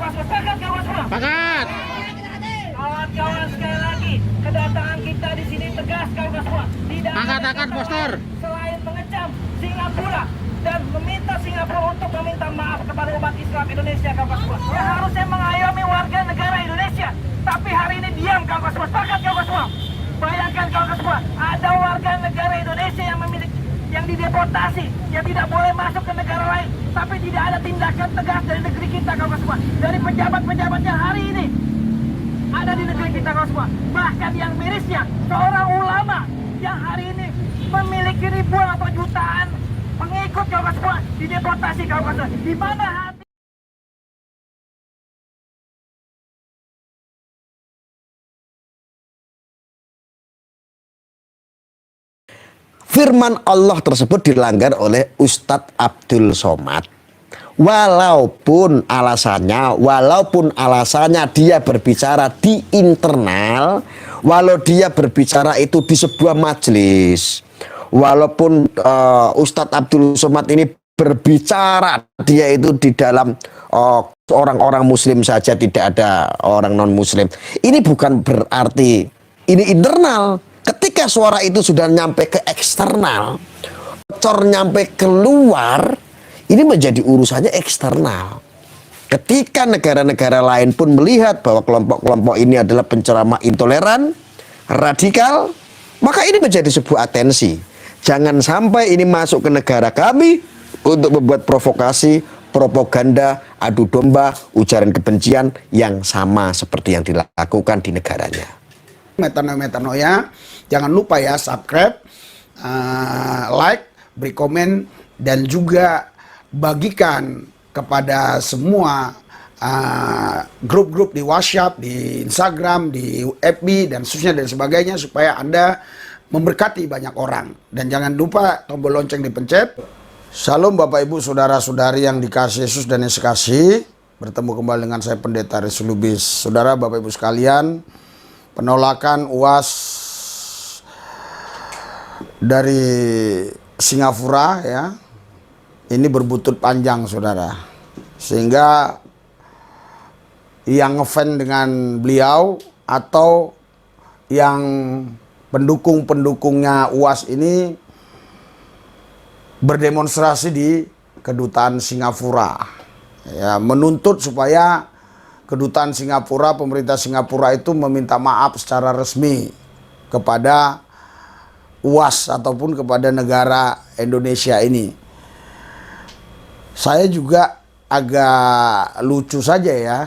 Sepakat kawan semua? Sepakat. Kawan-kawan, sekali lagi kedatangan kita di sini tegas kawan semua. Tidak Angkat poster. selain mengecam Singapura dan meminta Singapura untuk meminta maaf kepada umat Islam Indonesia kawan semua. Yang harusnya mengayomi warga negara Indonesia, tapi hari ini diam kawan semua. Sepakat kawan semua? Bayangkan kawan semua, ada warga negara Indonesia yang dideportasi, yang tidak boleh masuk ke negara lain, tapi tidak ada tindakan tegas dari negeri kita kawan semua, dari pejabat-pejabat yang hari ini ada di negeri kita kawan semua. Bahkan yang mirisnya, seorang ulama yang hari ini memiliki ribuan atau jutaan pengikut kawan semua dideportasi kawan semua. Di mana hati firman Allah tersebut dilanggar oleh Ustadz Abdul Somad. Walaupun alasannya dia berbicara di internal, walau dia berbicara itu di sebuah majelis, walaupun Ustadz Abdul Somad ini berbicara dia itu di dalam orang-orang muslim saja, tidak ada orang non muslim, ini bukan berarti ini internal. Ketika suara itu sudah nyampe ke eksternal, bocor nyampe keluar, ini menjadi urusannya eksternal. Ketika negara-negara lain pun melihat bahwa kelompok-kelompok ini adalah penceramah intoleran, radikal, maka ini menjadi sebuah atensi. Jangan sampai ini masuk ke negara kami untuk membuat provokasi, propaganda, adu domba, ujaran kebencian yang sama seperti yang dilakukan di negaranya. Metano ya, jangan lupa ya subscribe, like, beri komen, dan juga bagikan kepada semua grup-grup di WhatsApp, di Instagram, di FB, dan seterusnya dan sebagainya, supaya Anda memberkati banyak orang. Dan jangan lupa tombol lonceng dipencet. Salam Bapak Ibu Saudara-saudari yang dikasihi Yesus dan Yesus kasih. Bertemu kembali dengan saya Pendeta Aris Lubis. Saudara Bapak Ibu sekalian, penolakan UAS dari Singapura ya, ini berbutut panjang saudara, sehingga yang ngefans dengan beliau atau yang pendukung-pendukungnya UAS ini berdemonstrasi di kedutaan Singapura ya, menuntut supaya kedutaan Singapura, pemerintah Singapura itu meminta maaf secara resmi kepada UAS ataupun kepada negara Indonesia ini. Saya juga agak lucu saja ya,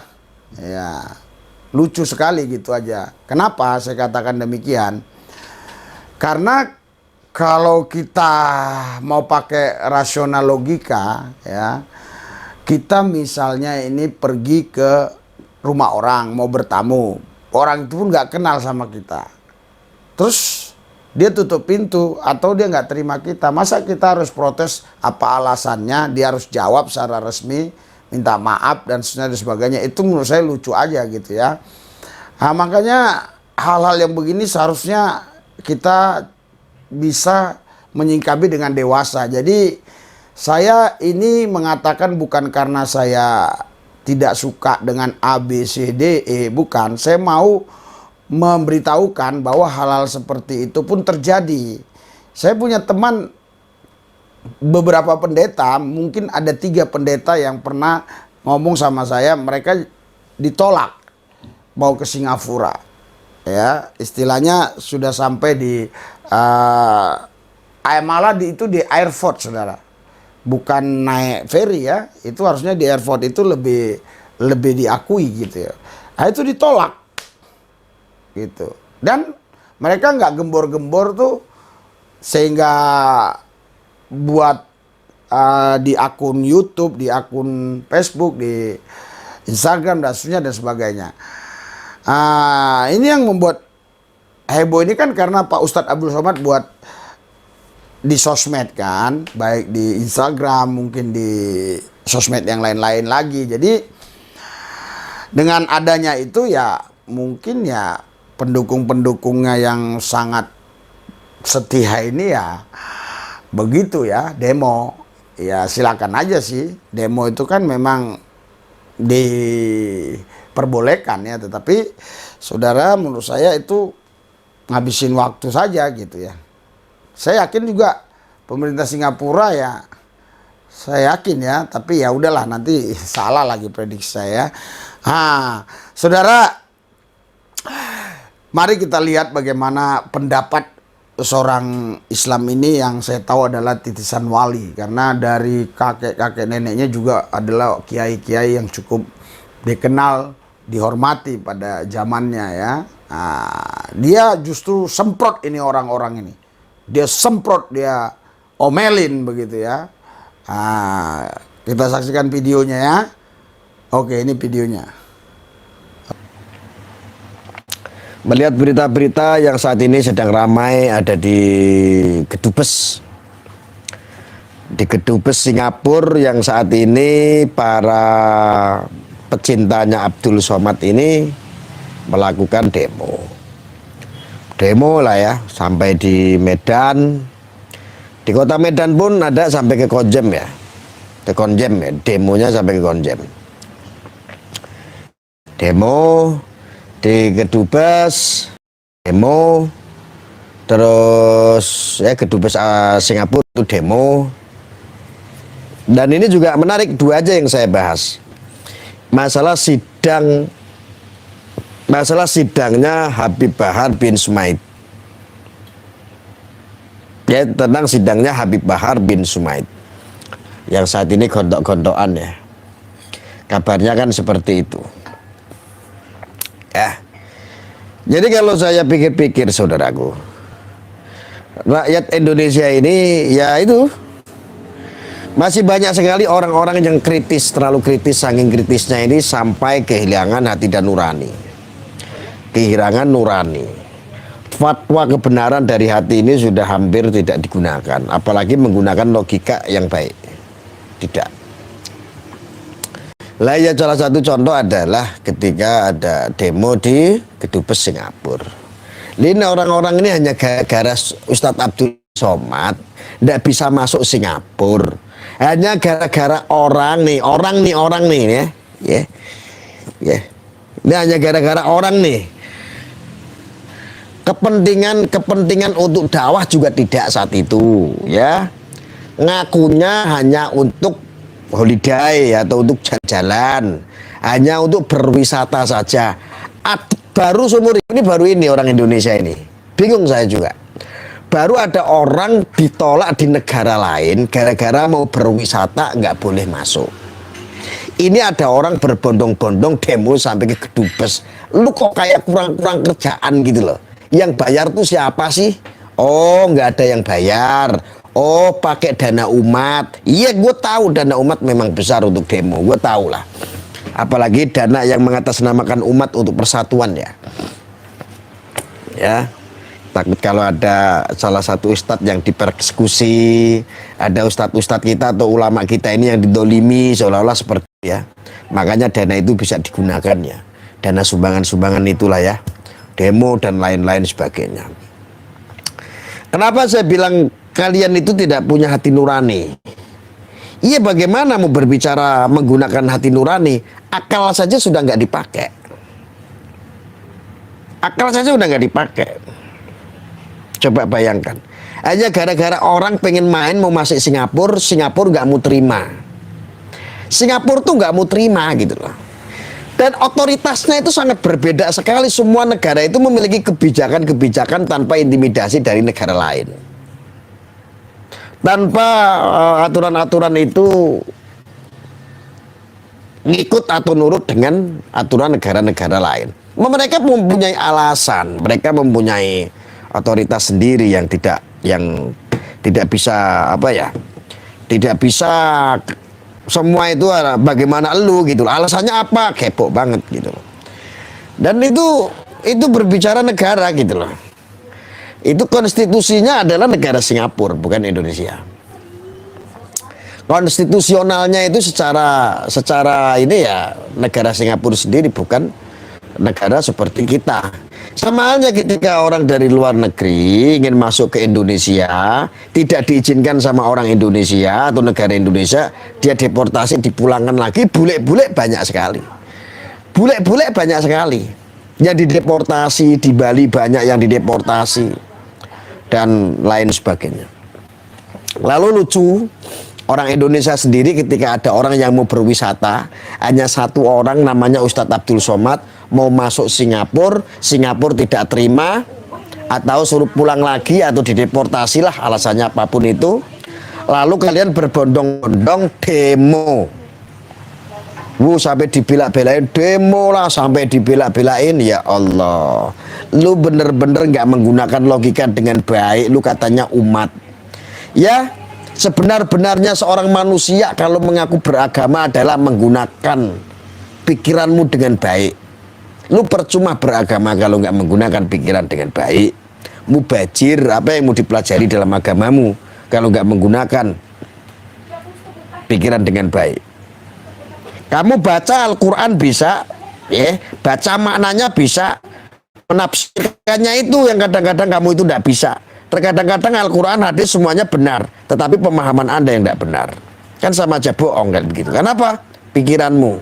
lucu sekali gitu aja. Kenapa saya katakan demikian? Karena kalau kita mau pakai rasional logika ya, kita misalnya ini pergi ke rumah orang, mau bertamu, orang itu pun nggak kenal sama kita, terus dia tutup pintu atau dia nggak terima kita, masa kita harus protes? Apa alasannya? Dia harus jawab secara resmi, minta maaf dan sebagainya. Itu menurut saya lucu aja gitu ya. Nah, makanya hal-hal yang begini seharusnya kita bisa menyingkapi dengan dewasa. Jadi saya ini mengatakan bukan karena saya tidak suka dengan A, B, C, D, E, bukan. Saya mau memberitahukan bahwa hal-hal seperti itu pun terjadi. Saya punya teman beberapa pendeta, mungkin ada 3 pendeta yang pernah ngomong sama saya, mereka ditolak mau ke Singapura. Ya, istilahnya sudah sampai di malah itu di airport saudara. Bukan naik ferry ya, itu harusnya di airport itu lebih diakui gitu ya. Nah, itu ditolak gitu. Dan mereka nggak gembor-gembor tuh, sehingga buat di akun YouTube, di akun Facebook, di Instagram dan seterusnya dan sebagainya. Ini yang membuat heboh ini kan karena Pak Ustadz Abdul Somad buat di sosmed kan, baik di Instagram, mungkin di sosmed yang lain-lain lagi. Jadi dengan adanya itu ya mungkin ya pendukung-pendukungnya yang sangat setia ini ya begitu ya, demo. Ya silakan aja sih, demo itu kan memang diperbolehkan ya, tetapi saudara menurut saya itu ngabisin waktu saja gitu ya. Saya yakin juga pemerintah Singapura ya, saya yakin ya, tapi ya udahlah, nanti salah lagi prediksi saya. Saudara, mari kita lihat bagaimana pendapat seorang Islam ini yang saya tahu adalah titisan wali, karena dari kakek-kakek neneknya juga adalah kiai-kiai yang cukup dikenal, dihormati pada zamannya ya. Dia justru semprot ini orang-orang ini. Dia semprot, dia omelin begitu ya. Kita saksikan videonya ya. Oke, ini videonya. Melihat berita-berita yang saat ini sedang ramai ada di Kedubes. Di Kedubes Singapura yang saat ini para pecintanya Abdul Somad ini melakukan demo. Demo lah ya, sampai di Medan. Di kota Medan pun ada sampai ke Konjem ya. Ke Konjem ya, demonya sampai ke Konjem. Demo di Kedubes, demo, terus ya Kedubes Singapura itu demo. Dan ini juga menarik, dua aja yang saya bahas. Masalah sidangnya Habib Bahar bin Sumaid. Ya, tentang sidangnya Habib Bahar bin Sumaid yang saat ini gondok-gondokan ya. Kabarnya kan seperti itu. Ya. Jadi kalau saya pikir-pikir saudaraku, rakyat Indonesia ini ya itu masih banyak sekali orang-orang yang kritis, terlalu kritis, saking kritisnya ini sampai kehilangan hati dan nurani. Kehilangan nurani. Fatwa kebenaran dari hati ini sudah hampir tidak digunakan, apalagi menggunakan logika yang baik. Tidak. Lah ya, salah satu contoh adalah ketika ada demo di Kedubes Singapura. Ini orang-orang ini hanya gara-gara Ustadz Abdul Somad tidak bisa masuk Singapura. Hanya gara-gara orang nih ya. Ya. Ini hanya gara-gara orang nih. Kepentingan untuk dakwah juga tidak saat itu ya. Ngakunya hanya untuk holiday atau untuk jalan-jalan, hanya untuk berwisata saja. Baru seumur ini, baru ini orang Indonesia ini bingung saya juga. Baru ada orang ditolak di negara lain gara-gara mau berwisata nggak boleh masuk. Ini ada orang berbondong-bondong demo sampai ke Kedubes. Lu kok kayak kurang-kurang kerjaan gitu loh. Yang bayar tuh siapa sih? Oh, nggak ada yang bayar. Oh, pakai dana umat. Iya, gue tahu dana umat memang besar untuk demo. Gue tahu lah. Apalagi dana yang mengatasnamakan umat untuk persatuan ya. Ya. Takut kalau ada salah satu ustadz yang dipersekusi, ada ustadz-ustadz kita atau ulama kita ini yang didolimi seolah-olah seperti ya. Makanya dana itu bisa digunakan ya. Dana sumbangan-sumbangan itulah ya. Demo dan lain-lain sebagainya. Kenapa saya bilang kalian itu tidak punya hati nurani? Iya, bagaimana mau berbicara menggunakan hati nurani? Akal saja sudah nggak dipakai. Akal saja sudah nggak dipakai. Coba bayangkan. Hanya gara-gara orang pengen main mau masuk Singapura, Singapura nggak mau terima. Singapura tuh nggak mau terima gitu loh. Dan otoritasnya itu sangat berbeda sekali. Semua negara itu memiliki kebijakan-kebijakan tanpa intimidasi dari negara lain. Tanpa aturan-aturan itu ngikut atau nurut dengan aturan negara-negara lain. Mereka mempunyai alasan, mereka mempunyai otoritas sendiri yang tidak bisa tidak bisa semua itu bagaimana lu gitu. Alasannya apa? Kepo banget gitu loh. Dan itu berbicara negara gitu loh. Itu konstitusinya adalah negara Singapura, bukan Indonesia. Konstitusionalnya itu secara ini ya negara Singapura sendiri, bukan negara seperti kita. Sama halnya ketika orang dari luar negeri ingin masuk ke Indonesia, tidak diizinkan sama orang Indonesia atau negara Indonesia, dia deportasi, dipulangkan lagi. Bule-bule banyak sekali. Bule-bule banyak sekali yang dideportasi. Di Bali banyak yang dideportasi dan lain sebagainya. Lalu lucu, orang Indonesia sendiri ketika ada orang yang mau berwisata, hanya satu orang namanya Ustadz Abdul Somad mau masuk Singapura, Singapura tidak terima atau suruh pulang lagi atau dideportasi lah, alasannya apapun itu. Lalu kalian berbondong-bondong demo. Sampai dibela-belain, demo lah sampai dibela-belain. Ya Allah, lu bener-bener nggak menggunakan logika dengan baik. Lu katanya umat. Ya, sebenar-benarnya seorang manusia kalau mengaku beragama adalah menggunakan pikiranmu dengan baik. Lu percuma beragama kalau nggak menggunakan pikiran dengan baik. Mubajir, apa yang mau dipelajari dalam agamamu kalau nggak menggunakan pikiran dengan baik? Kamu baca Al-Quran bisa, ya, baca maknanya bisa, menafsirkannya itu yang kadang-kadang kamu itu tidak bisa. Terkadang-kadang Al-Quran, hadis semuanya benar, tetapi pemahaman Anda yang tidak benar. Kan sama aja bohong kan begitu. Kenapa? Pikiranmu.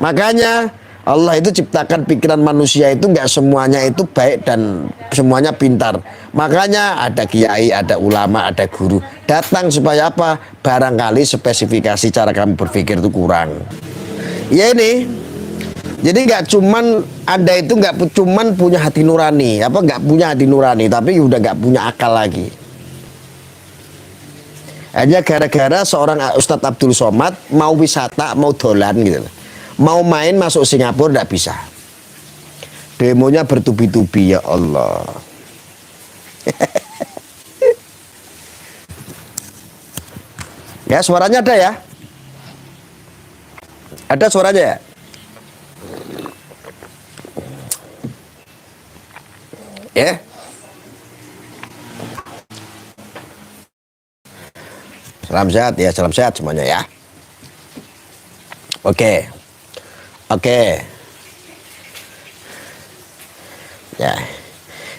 Makanya Allah itu ciptakan pikiran manusia itu nggak semuanya itu baik dan semuanya pintar. Makanya ada kiai, ada ulama, ada guru datang supaya apa? Barangkali spesifikasi cara kamu berpikir itu kurang. Ya ini, jadi nggak cuman Anda itu nggak cuman punya hati nurani, apa nggak punya hati nurani, tapi udah nggak punya akal lagi. Hanya gara-gara seorang Ustadz Abdul Somad mau wisata, mau dolan gitu, mau main masuk Singapura nggak bisa. Demonya bertubi-tubi, ya Allah. Ya, suaranya ada ya? Ada suaranya ya? Ya. Salam sehat ya, salam sehat semuanya ya. Oke. Oke. Ya.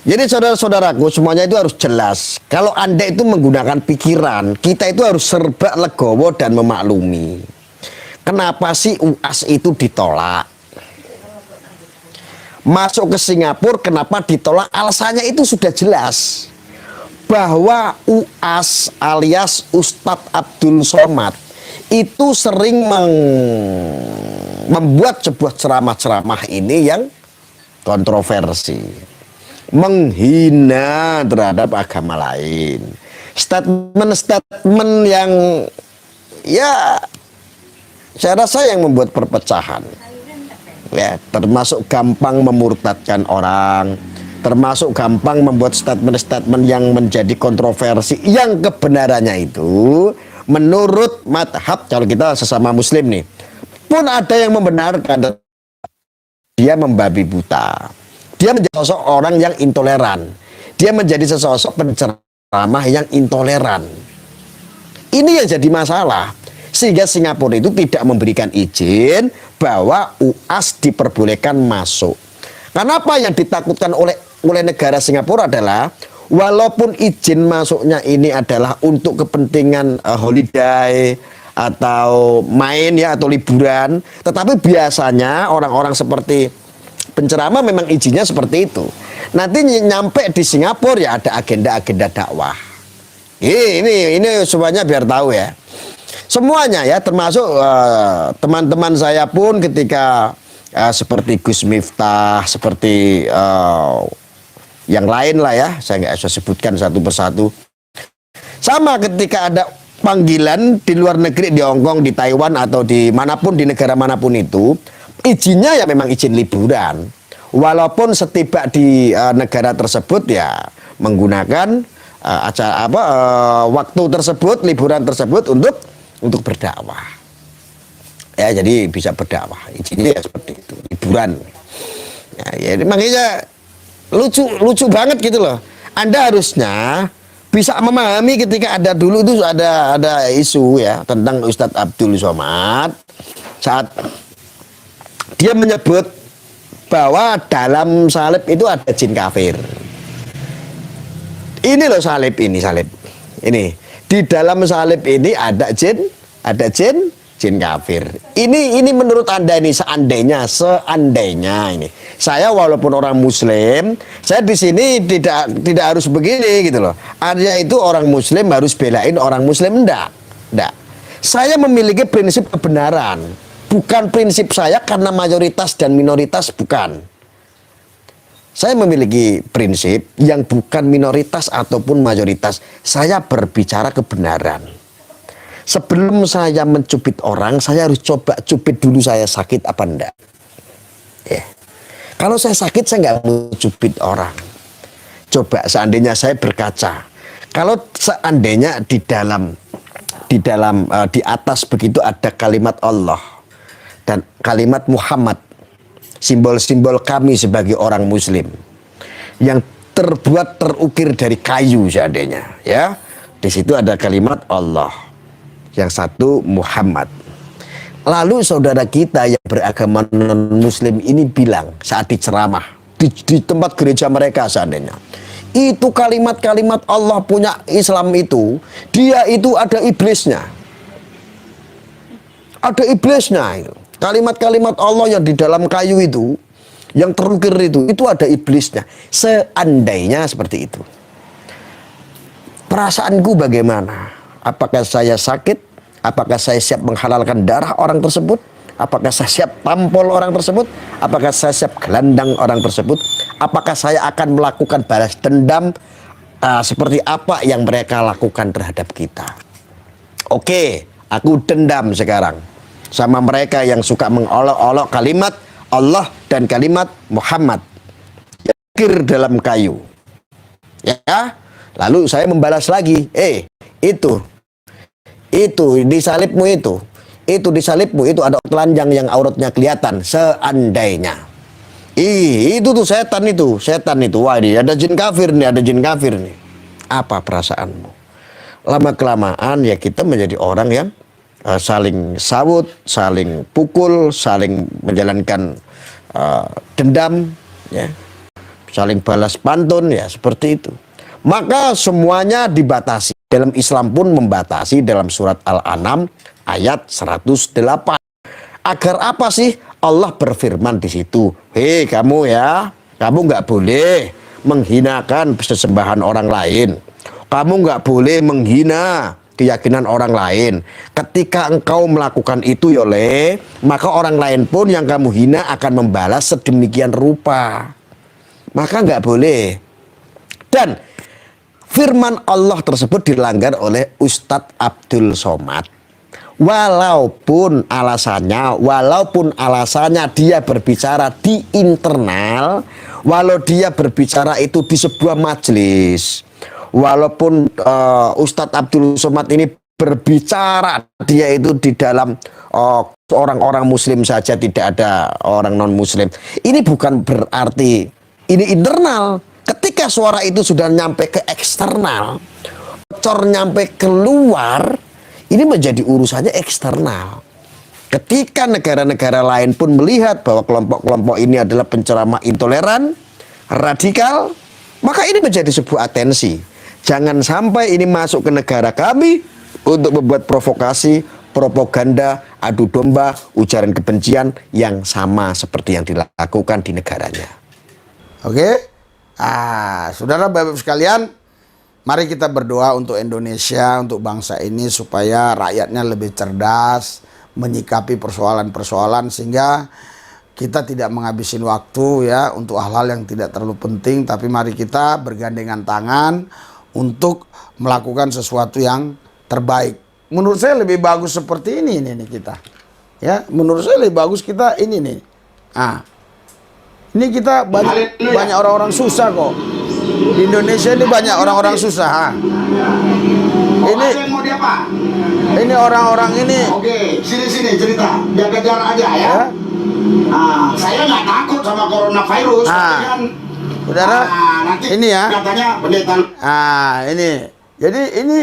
Jadi saudara-saudaraku semuanya itu harus jelas. Kalau Anda itu menggunakan pikiran, kita itu harus serba legowo dan memaklumi. Kenapa sih UAS itu ditolak? Masuk ke Singapura kenapa ditolak? Alasannya itu sudah jelas. Bahwa UAS alias Ustadz Abdul Somad itu sering membuat sebuah ceramah-ceramah ini yang kontroversi. Menghina terhadap agama lain. Statement-statement yang ya saya rasa yang membuat perpecahan. Ya, termasuk gampang memurtadkan orang, termasuk gampang membuat statement-statement yang menjadi kontroversi yang kebenarannya itu menurut madhab, kalau kita sesama muslim nih pun ada yang membenarkan, dia membabi buta. Dia menjadi sosok orang yang intoleran. Dia menjadi sosok penceramah yang intoleran. Ini yang jadi masalah. Sehingga Singapura itu tidak memberikan izin bahwa UAS diperbolehkan masuk. Karena apa yang ditakutkan oleh negara Singapura adalah walaupun izin masuknya ini adalah untuk kepentingan holiday atau main ya atau liburan, tetapi biasanya orang-orang seperti penceramah memang izinnya seperti itu. Nanti nyampe di Singapura ya ada agenda-agenda dakwah. Ini semuanya biar tahu ya. Semuanya ya, termasuk teman-teman saya pun ketika seperti Gus Miftah, seperti yang lain lah ya, saya nggak usah sebutkan satu persatu. Sama ketika ada panggilan di luar negeri, di Hong Kong, di Taiwan atau di manapun, di negara manapun itu, izinnya ya memang izin liburan. Walaupun setiba di negara tersebut ya menggunakan waktu tersebut, liburan tersebut untuk berdakwah. Ya, jadi bisa berdakwah. Izinnya ya seperti itu, liburan. Ya makanya lucu banget gitu loh. Anda harusnya bisa memahami ketika ada dulu itu ada isu ya tentang Ustadz Abdul Somad saat dia menyebut bahwa dalam salib itu ada jin kafir. Ini loh salib ini, salib. Ini di dalam salib ini ada jin kafir. Ini menurut Anda ini seandainya ini. Saya walaupun orang Muslim, saya di sini tidak harus begini gitu loh. Artinya itu orang Muslim harus belain orang Muslim, enggak. Saya memiliki prinsip kebenaran. Bukan prinsip saya karena mayoritas dan minoritas, bukan. Saya memiliki prinsip yang bukan minoritas ataupun mayoritas. Saya berbicara kebenaran. Sebelum saya mencubit orang, saya harus coba cubit dulu saya sakit apa enggak. Ya. Kalau saya sakit, saya nggak mau cubit orang. Coba seandainya saya berkaca. Kalau seandainya di atas begitu ada kalimat Allah dan kalimat Muhammad, simbol-simbol kami sebagai orang Muslim yang terukir dari kayu seandainya, ya. Di situ ada kalimat Allah, yang satu Muhammad. Lalu saudara kita yang beragama non-Muslim ini bilang saat diceramah di tempat gereja mereka seandainya, itu kalimat-kalimat Allah punya Islam itu, dia itu ada iblisnya. Ada iblisnya. Kalimat-kalimat Allah yang di dalam kayu itu, yang terukir itu ada iblisnya. Seandainya seperti itu. Perasaanku bagaimana? Apakah saya sakit? Apakah saya siap menghalalkan darah orang tersebut? Apakah saya siap tampol orang tersebut? Apakah saya siap gelandang orang tersebut? Apakah saya akan melakukan balas dendam seperti apa yang mereka lakukan terhadap kita? Oke, aku dendam sekarang sama mereka yang suka mengolok-olok kalimat Allah dan kalimat Muhammad yang terukir dalam kayu. Ya, lalu saya membalas lagi, itu di salibmu itu di salibmu itu ada telanjang yang auratnya kelihatan. Seandainya itu tuh setan itu, wah ini ada jin kafir nih, apa perasaanmu? Lama kelamaan ya kita menjadi orang yang saling sawut, saling pukul, saling menjalankan dendam, ya, saling balas pantun, ya seperti itu. Maka semuanya dibatasi. Dalam Islam pun membatasi dalam surat Al-An'am ayat 108. Agar apa sih? Allah berfirman di situ, hei kamu ya, kamu nggak boleh menghinakan sesembahan orang lain. Kamu nggak boleh menghina keyakinan orang lain. Ketika engkau melakukan itu maka orang lain pun yang kamu hina akan membalas sedemikian rupa. Maka nggak boleh. Dan firman Allah tersebut dilanggar oleh Ustadz Abdul Somad. Walaupun alasannya dia berbicara di internal, walau dia berbicara itu di sebuah majelis, walaupun Ustadz Abdul Somad ini berbicara dia itu di dalam orang-orang Muslim saja, tidak ada orang non-Muslim. Ini bukan berarti ini internal. Ketika suara itu sudah nyampe ke eksternal, nyampe keluar, ini menjadi urusannya eksternal. Ketika negara-negara lain pun melihat bahwa kelompok-kelompok ini adalah penceramah intoleran, radikal, maka ini menjadi sebuah atensi. Jangan sampai ini masuk ke negara kami untuk membuat provokasi, propaganda, adu domba, ujaran kebencian yang sama seperti yang dilakukan di negaranya. Oke? Saudara Bapak sekalian, mari kita berdoa untuk Indonesia, untuk bangsa ini supaya rakyatnya lebih cerdas menyikapi persoalan-persoalan sehingga kita tidak menghabisin waktu ya untuk hal-hal yang tidak terlalu penting, tapi mari kita bergandengan tangan untuk melakukan sesuatu yang terbaik. Menurut saya lebih bagus seperti ini kita. Ya, menurut saya lebih bagus kita ini nih. Ini kita banyak orang-orang susah kok. Di Indonesia ini banyak orang-orang susah. Ini orang-orang ini. Oke, sini cerita. Jaga jarak aja ya. Saya nggak takut sama coronavirus. Saudara, nanti ini ya. Katanya pendeta. Ini. Jadi ini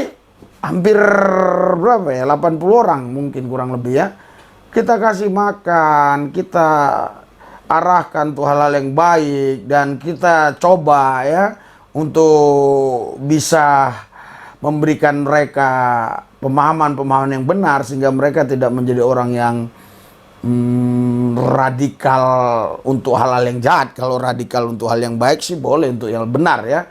hampir berapa ya? 80 orang mungkin kurang lebih ya. Kita kasih makan, kita arahkan untuk hal-hal yang baik, dan kita coba ya untuk bisa memberikan mereka pemahaman-pemahaman yang benar sehingga mereka tidak menjadi orang yang radikal untuk hal-hal yang jahat. Kalau radikal untuk hal yang baik sih boleh, untuk yang benar ya.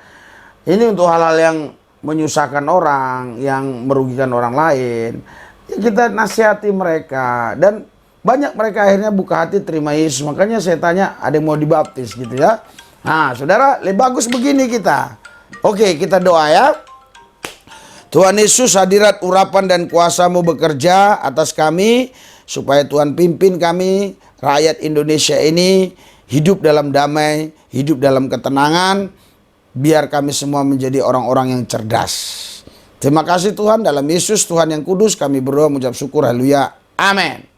Ini untuk hal-hal yang menyusahkan orang, yang merugikan orang lain, ya kita nasihati mereka, dan banyak mereka akhirnya buka hati terima Yesus. Makanya saya tanya, ada yang mau dibaptis gitu ya. Nah saudara, lebih bagus begini kita. Oke, kita doa ya. Tuhan Yesus, hadirat urapan dan kuasa-Mu bekerja atas kami, supaya Tuhan pimpin kami, rakyat Indonesia ini hidup dalam damai, hidup dalam ketenangan, biar kami semua menjadi orang-orang yang cerdas. Terima kasih Tuhan, dalam Yesus Tuhan yang kudus kami berdoa mengucap syukur, haleluya, amin.